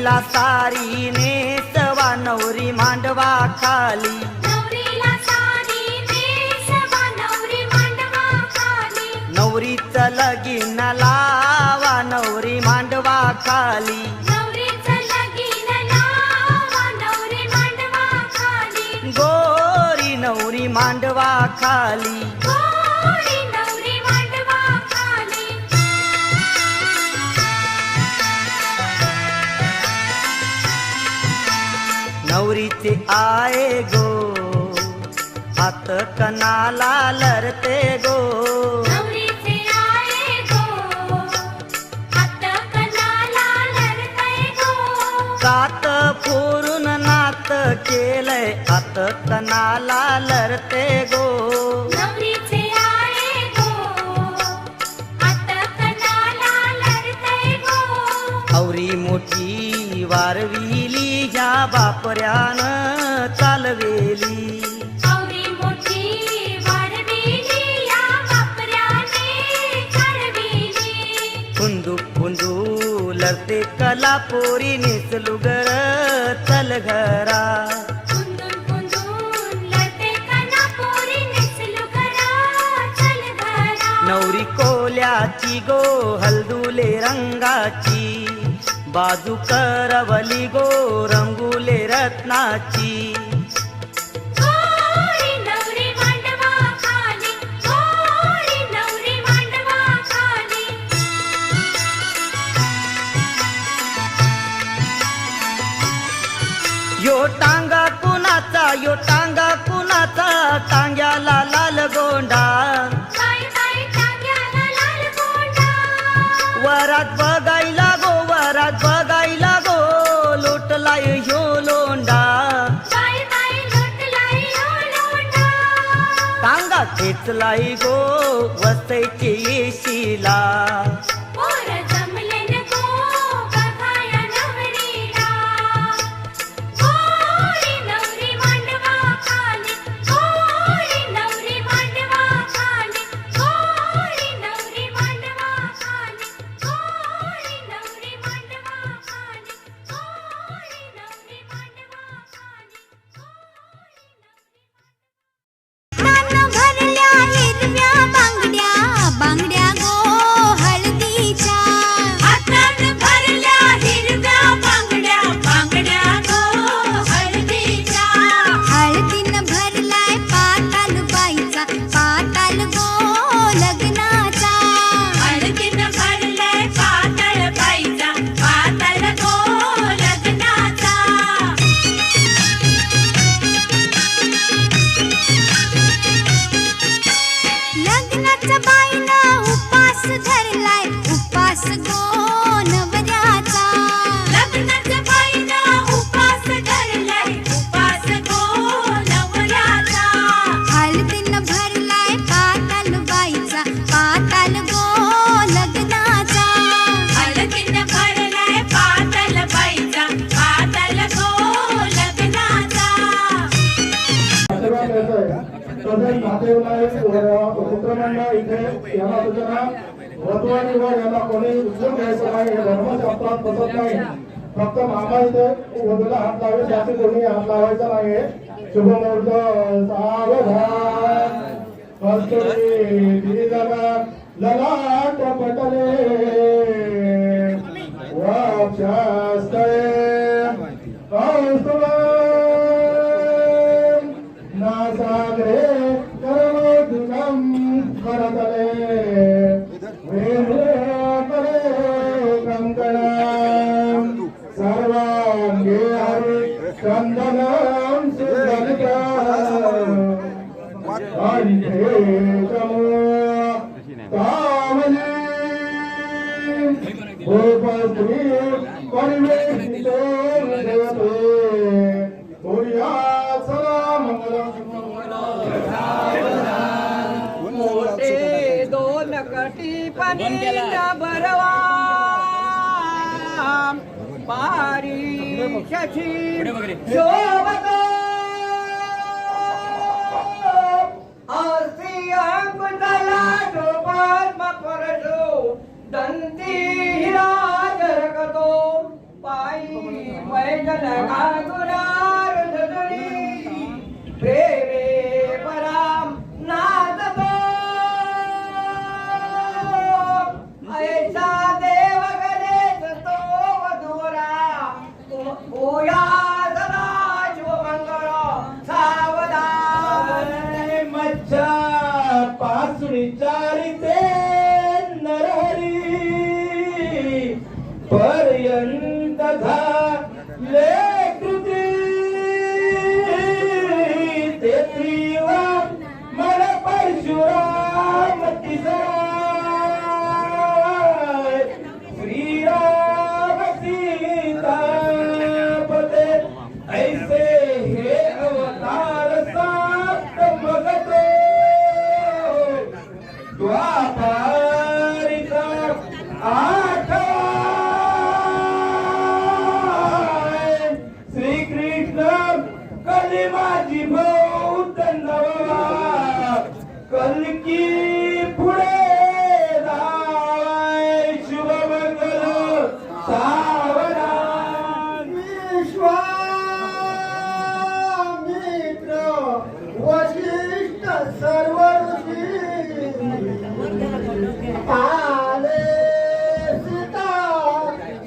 नवरीला सारी नेसवा नवरी मांडवा खाली, नवरीला साडी नेसवा नवरी मांडवा खाली, नवरीच लगीन लावा नवरी मांडवा खाली, नवरीचं लगीन लावा नवरी मांडवा खाली, गोरी नवरी मांडवा खाली. गोरी नवरी मांडवा खाली. नवरीचे आये गो हात कनाला लरते गो, नवरीचे आये गो हात कणाला लरतय गो, कात फोरून नात केलंय हात कनाला लरते गो. नवरीचे आये गो हात कणाला लरतय गो, आवरी मोठी वारविली ह्या बापऱ्यान चालवेली, आवरी मोठी वाढविली या बापऱ्याने चालविली, कुंदू कुंदू लरते कला पोरी नेसलू गर चल घरा, कुंदून कुंदून लते कना पोरी नेसलू घरा चल घरा, नवरी कोल्याची गो हलदुले रंगाची, बाजू करवली गो रंगुले रत्नाची, गोरी नवरी मांडवा खाली, गोरी नवरी मांडवा खाली. यो टांगा कुणाचा टांग्याला लाल गोंडा, बाई बाई टांग्याला लाल गोंडा, वरात बघायला गो लोटलाय ह्यो लोंडा, बाई बाई लोटलाई हो लोंढा, टांगा खेचलाय गो वसईचे येशीला, पोर जमलेन गो बघाया नवरीला, गोरी नवरी मांडवा खाली, गोरी नवरी मांडवा खाली, गोरी नवरी मांडवा खाली, गोरी नवरी मांडवा खाली, गोरी नवरी मांडवा खाली, नान भरल्या हिरव्या बांगड्या, बांगड्या गो हळदीच्या, हातात भरल्या हिरव्या बांगड्या, बांगड्या गो हळदीच्या, हळदीन भरलाय पाताल बाईचा, पाताल गो लग्नाचा, हळदीन भरलाय पाताल बाईचा, पाताल गो लग्नाचा. लग्नाचा बाईनं उपास धरलाय, उपास गो नवऱ्याचा, लग्नाचा बाईनं उपास धरलाय, उपास गो नवऱ्याचा, हळदीनं भरलाय पाताल बाईचा, पाताल गो लग्नाचा, हळदीनं भरलाय पाताल बाईचा, पाताल गो लग्नाचा. तसेच नातेवाईक मित्रमंडळ इथे यांना सूचना वधू आणि वर यांना कोणी उचलून घ्यायचं नाही, हे धर्मशास्त्रात बसत नाही. फक्त मामा इथे वधूला हात लावे त्याचे कोणी हात लावायचा नाही. शुभमुहूर्त सावधान कस्तुरी दिगंबर ललाट पटले वक्षस्थळे कौस्तुभम् नासाग्रे करोधुकं करतले वेणुकरे कंकणं सर्वाङ्गे हरि चन्दनं सुगन्धितं हरिकेशमो कामने गोपस्त्री परिवेशितो देवते कुर्यात् सदा मंगलम्. मोठे दोन कटी पनीच्या भरवा पारी शशी शोभत आसी अंकुतला शोभात मकरशो दंती हिरा जरकतो पायी पैदल गागुलार धुनी प्रेमे पराम नाचतो ऐसा देव गणेश तो वधुरा पूया सदा शुभमंगळ सावधान मच्छा पासून चारिते नरहरी पर्यंत झाले कृती ते त्रिवा मन परशुराम तिसराय श्रीराम सीतापते ऐसे हे अवतार सात भगतो द्वापारिका आठाय श्रीकृष्ण कलिमाची भौत नवा कलकी पुढे जाय शुभमंगल सावधान विश्वामित्र वशिष्ठ सर्व ऋषी आले सीता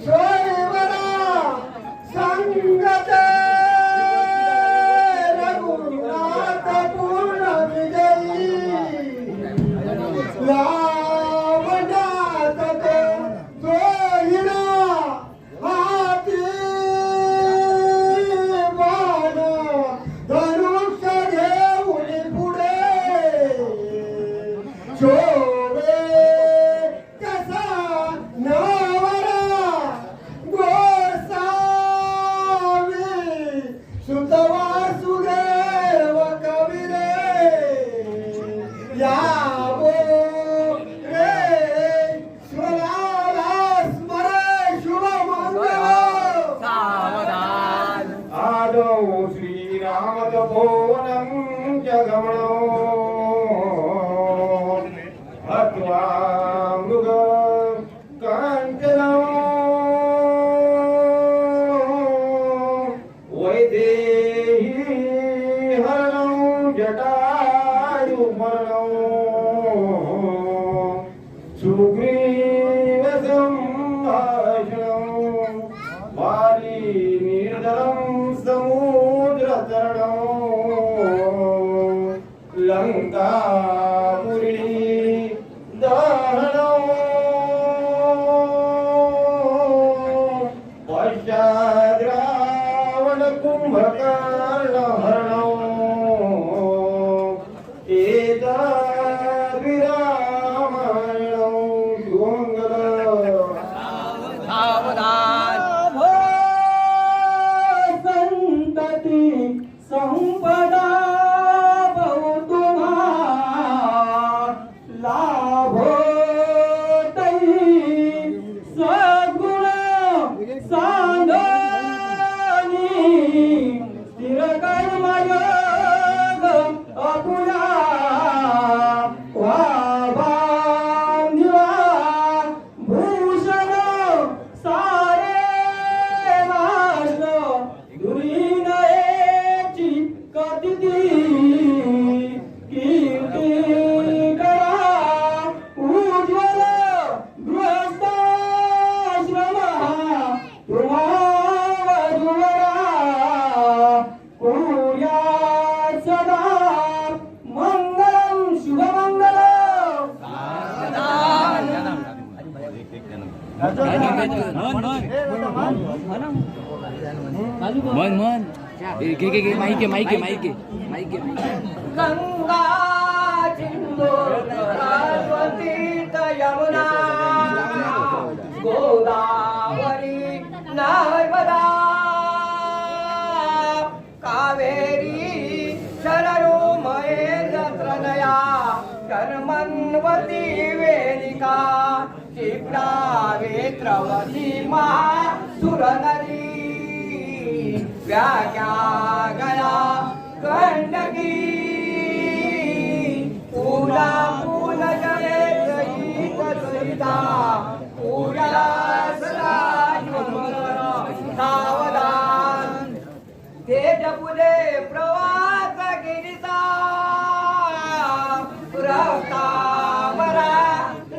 स्वयंवरा संगत रघुनाथ पूर्ण विजयी लावण्यात तो जोहिरा हाती बाण धनुष्य घेऊन पुढे शोभे कसा नवरा गोसावी सुतवा सुदेव कविरे यावो रे स्वराला स्मरे शुभमंगल सावधान आदौ श्रीरामतपोवनं जगमणो हत्वा मृग काञ्चनो वैदेही हरणं जटायुमरणं सुग्रीवसंभाषणं वाली निर्धरं समुद्रतरणं लङ्कापुरी दहनं पश्चाद्रावण कुम्भकर्णहरणं एतद्विरामायणं शुभमङ्गलम् सावधान संतति संपदा भवतु लाभो तै सगुण सांगनी स्थिर कर्मयोग अपुरा वाभांदिवा भूषण सारे वास दुरीनयेची कतिती कीर्ती करा उज्ज्वल गृहस्थाश्रम तुम्हावधुवरा कुर्यात् सदा मंगलम शुभमंगलम मन मन घे माईक गंगा सिंधू सरस्वती यमुना गोदावरी नर्मदा कावेरी शरणो महेंद्र नया कर्मन्वती वेदिका क्षिप्रा वेत्रवती महासुरनरी व्याख्या गया गंडकी पूला पूल जले सहित सहिता पूजा सदा सावधान फुले प्रवास गिरिता रक्तावरा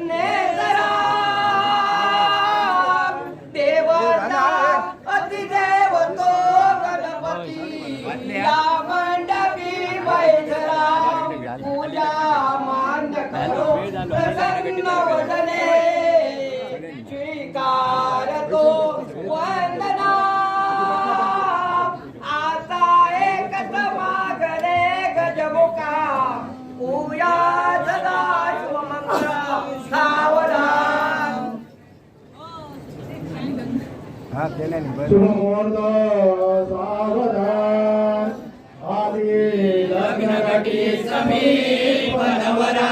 नेसरा देवता अतिदेव तो गणपती या मंडपी बैठला पूजा मान करो प्रसन्न वदने स्वीकार तो वंदना आता एक समागणे गजमुखा पूजा सदा शुभमंगला सावधान शुभमुहूर्त सावधान आदि लग्नघटी समीप नवरा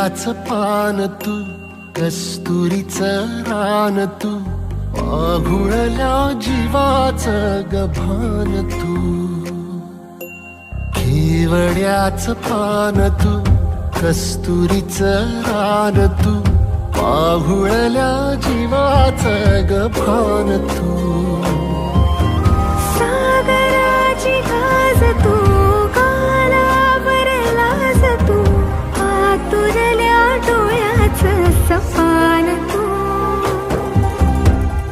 केवड्याचं पान तू कस्तुरीचं रान तू आघुळल्या जीवाचं गभान तू केवड्याचं पान तू कस्तुरीचं रान तू आघुळल्या जीवाचं गभान तू सागराची गाज तू गालावर लाज तू आतुरल्या डोळ्याचं सपान तू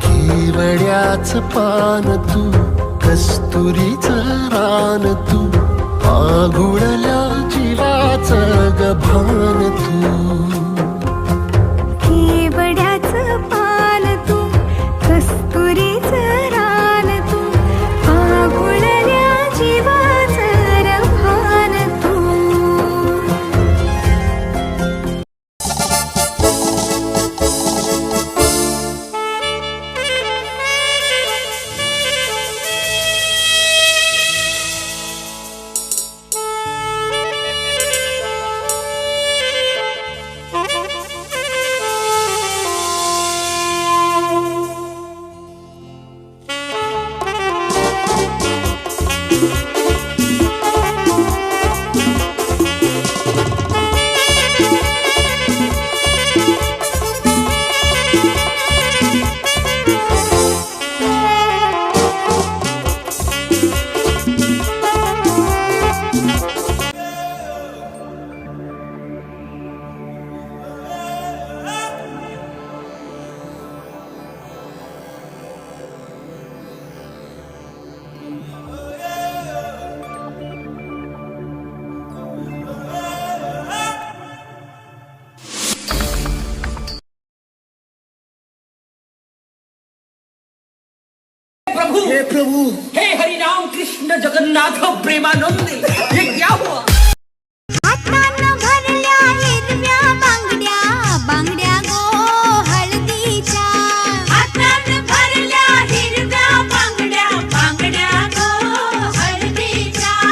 केवड्याचं पान तू कस्तुरीचं रान तू आघुळल्या जीवाचं गभान तू केवड्याचं पान तू कस्तुरीचं रान तू आगुळल्या जीवाचं रभान तू हे प्रभु हे हरिनाम कृष्ण जगन्नाथ प्रेमानंद ये